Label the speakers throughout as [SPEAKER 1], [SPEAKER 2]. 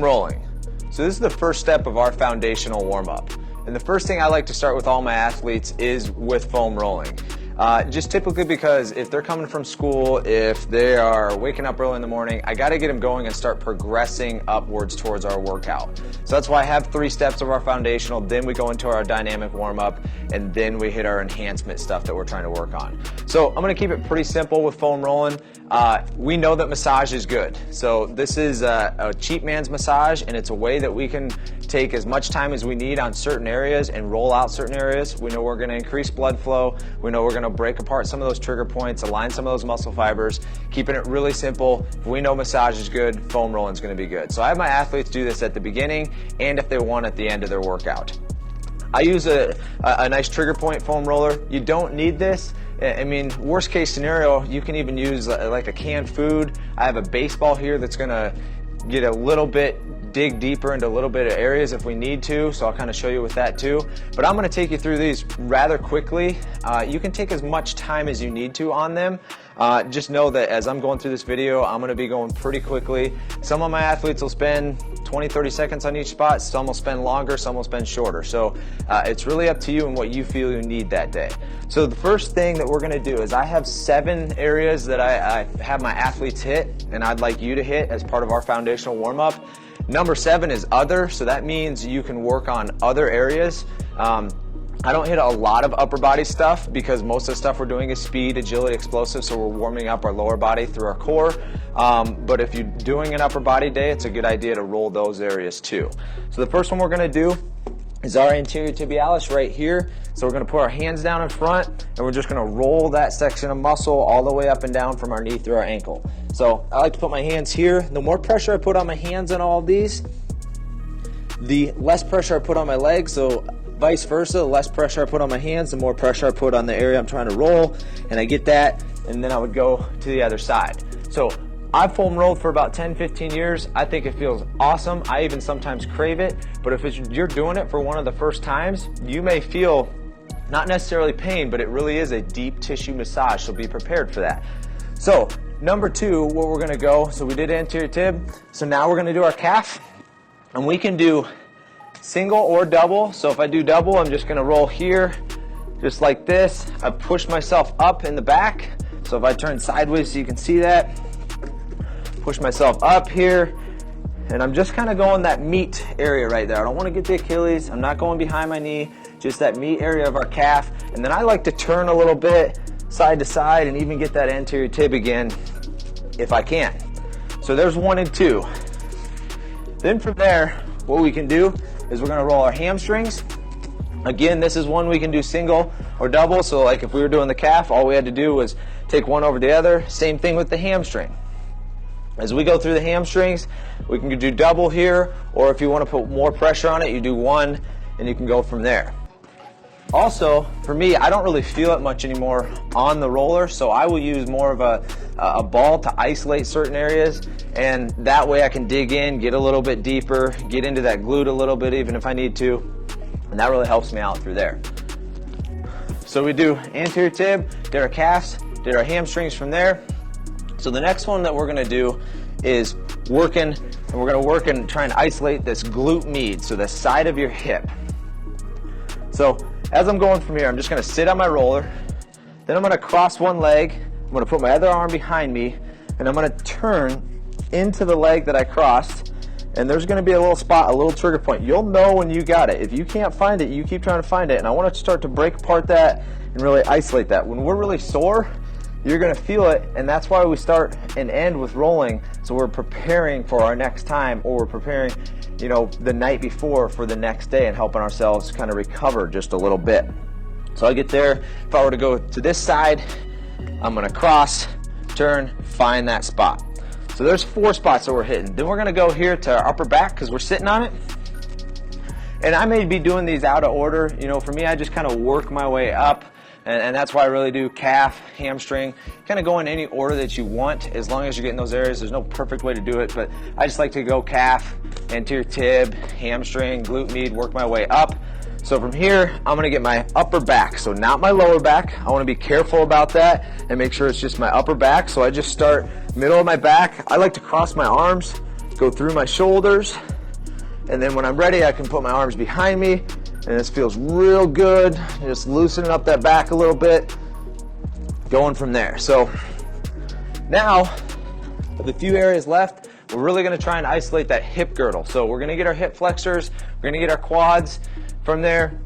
[SPEAKER 1] rolling. So this is the first step of our foundational warm-up. And the first thing I like to start with all my athletes is with foam rolling. Just typically because if they're coming from school, if they are waking up early in the morning, I got to get them going and start progressing upwards towards our workout. So that's why I have 3 steps of our foundational, then we go into our dynamic warm-up, and then we hit our enhancement stuff that we're trying to work on. So I'm going to keep it pretty simple with foam rolling. We know that massage is good. So this is a cheap man's massage, and it's a way that we can take as much time as we need on certain areas and roll out certain areas. We know we're going to increase blood flow. We know we're going to break apart some of those trigger points, align some of those muscle fibers, keeping it really simple. If we know massage is good, foam rolling is going to be good. So I have my athletes do this at the beginning and if they want at the end of their workout. I use a nice trigger point foam roller. You don't need this. I mean, worst case scenario, you can even use like a canned food. I have a baseball here that's going to get a little bit, dig deeper into a little bit of areas if we need to, so I'll kind of show you with that too. But I'm going to take you through these rather quickly. You can take as much time as you need to on them. Just know that as I'm going through this video, I'm going to be going pretty quickly. Some of my athletes will spend 20-30 seconds on each spot, some will spend longer, some will spend shorter. So it's really up to you and what you feel you need that day. So the first thing that we're going to do is I have 7 areas that I have my athletes hit, and I'd like you to hit as part of our foundational warm-up. Number 7 is other, so that means you can work on other areas. I don't hit a lot of upper body stuff because most of the stuff we're doing is speed, agility, explosive, so we're warming up our lower body through our core. But if you're doing an upper body day, it's a good idea to roll those areas too. So the first one we're going to do is our anterior tibialis right here. So we're going to put our hands down in front and we're just going to roll that section of muscle all the way up and down from our knee through our ankle. So I like to put my hands here. The more pressure I put on my hands on all of these, the less pressure I put on my legs. So vice versa, the less pressure I put on my hands, the more pressure I put on the area I'm trying to roll, and I get that, and then I would go to the other side. So I've foam rolled for about 10-15 years. I think it feels awesome. I even sometimes crave it, but if you're doing it for one of the first times, you may feel not necessarily pain, but it really is a deep tissue massage, so be prepared for that. So number 2, what we're gonna go, so we did anterior tib, so now we're gonna do our calf, and we can do single or double. So if I do double, I'm just going to roll here just like this. I push myself up in the back. So if I turn sideways so you can see that, push myself up here, and I'm just kind of going that meat area right there. I don't want to get the Achilles. I'm not going behind my knee, just that meat area of our calf. And then I like to turn a little bit side to side and even get that anterior tib again if I can. So there's 1 and 2. Then from there, what we can do is we're going to roll our hamstrings. Again, this is one we can do single or double. So like if we were doing the calf, all we had to do was take one over the other. Same thing with the hamstring. As we go through the hamstrings, we can do double here, or if you want to put more pressure on it, you do 1 and you can go from there. Also, for me, I don't really feel it much anymore on the roller, so I will use more of a ball to isolate certain areas, and that way I can dig in, get a little bit deeper, get into that glute a little bit even if I need to, and that really helps me out through there. So we do anterior tib, did our calves, did our hamstrings from there. So the next one that we're going to do is working, and we're going to work and try and isolate this glute med, so the side of your hip. So as I'm going from here, I'm just going to sit on my roller, then I'm going to cross one leg, I'm going to put my other arm behind me, and I'm going to turn into the leg that I crossed, and there's going to be a little spot, a little trigger point. You'll know when you got it. If you can't find it, you keep trying to find it, and I want to start to break apart that and really isolate that. When we're really sore, you're going to feel it, and that's why we start and end with rolling, so we're preparing for our next time, or we're preparing, you know, the night before for the next day and helping ourselves kind of recover just a little bit. So I get there. If I were to go to this side, I'm going to cross, turn, find that spot. So there's 4 spots that we're hitting. Then we're going to go here to our upper back because we're sitting on it. And I may be doing these out of order. You know, for me, I just kind of work my way up. And that's why I really do calf, hamstring, kind of go in any order that you want as long as you're getting those areas. There's no perfect way to do it, but I just like to go calf, anterior tib, hamstring, glute med, work my way up. So from here, I'm going to get my upper back, so not my lower back. I want to be careful about that and make sure it's just my upper back. So I just start middle of my back. I like to cross my arms, go through my shoulders, And then when I'm ready, I can put my arms behind me, and this feels real good. Just loosening up that back a little bit, going from there. So now, with a few areas left, we're really gonna try and isolate that hip girdle. So we're gonna get our hip flexors, we're gonna get our quads from there.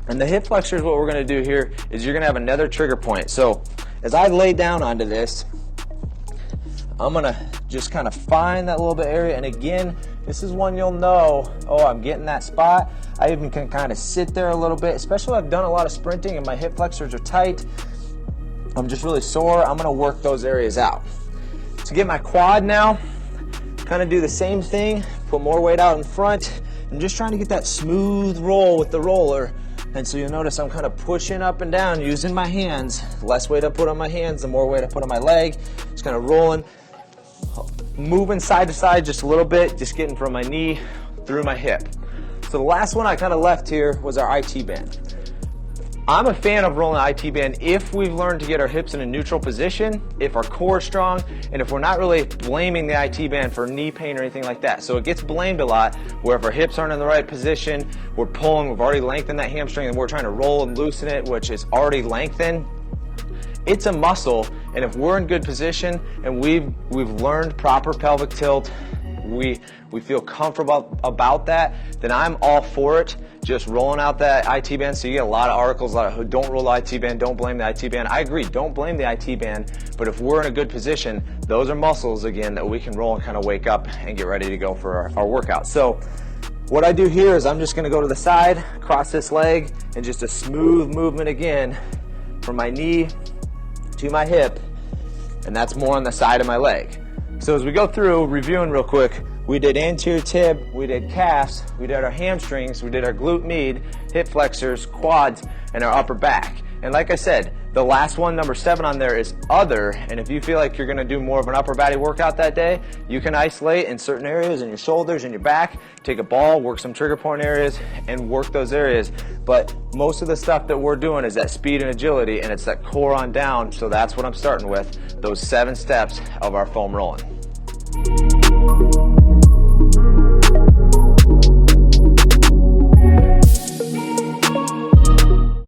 [SPEAKER 1] And the hip flexors, what we're gonna do here is you're gonna have another trigger point. So as I lay down onto this, I'm gonna just kind of find that little bit area. And again, this is one you'll know, oh, I'm getting that spot. I even can kind of sit there a little bit, especially if I've done a lot of sprinting and my hip flexors are tight. I'm just really sore. I'm gonna work those areas out. To get my quad now, kind of do the same thing, put more weight out in front. I'm just trying to get that smooth roll with the roller. And so you'll notice I'm kind of pushing up and down using my hands. The less weight I put on my hands, the more weight I put on my leg. Just kind of rolling, moving side to side just a little bit, just getting from my knee through my hip. So the last one I kind of left here was our IT band. I'm a fan of rolling IT band if we've learned to get our hips in a neutral position, if our core is strong, and if we're not really blaming the IT band for knee pain or anything like that. So it gets blamed a lot where if our hips aren't in the right position, we're pulling, we've already lengthened that hamstring and we're trying to roll and loosen it, which is already lengthened. It's a muscle, and if we're in good position and we've learned proper pelvic tilt, we feel comfortable about that, then I'm all for it. Just rolling out that IT band. So you get a lot of articles who don't roll the IT band, don't blame the IT band. I agree, don't blame the IT band, but if we're in a good position, those are muscles again that we can roll and kind of wake up and get ready to go for our workout. So what I do here is I'm just gonna go to the side, cross this leg, and just a smooth movement again from my knee to my hip, and that's more on the side of my leg. So as we go through, reviewing real quick, we did anterior tib, we did calves, we did our hamstrings, we did our glute med, hip flexors, quads, and our upper back. And like I said, the last one, number 7 on there, is other. And if you feel like you're gonna do more of an upper body workout that day, you can isolate in certain areas in your shoulders and your back, take a ball, work some trigger point areas, and work those areas. But most of the stuff that we're doing is that speed and agility, and it's that core on down. So that's what I'm starting with, those 7 steps of our foam rolling.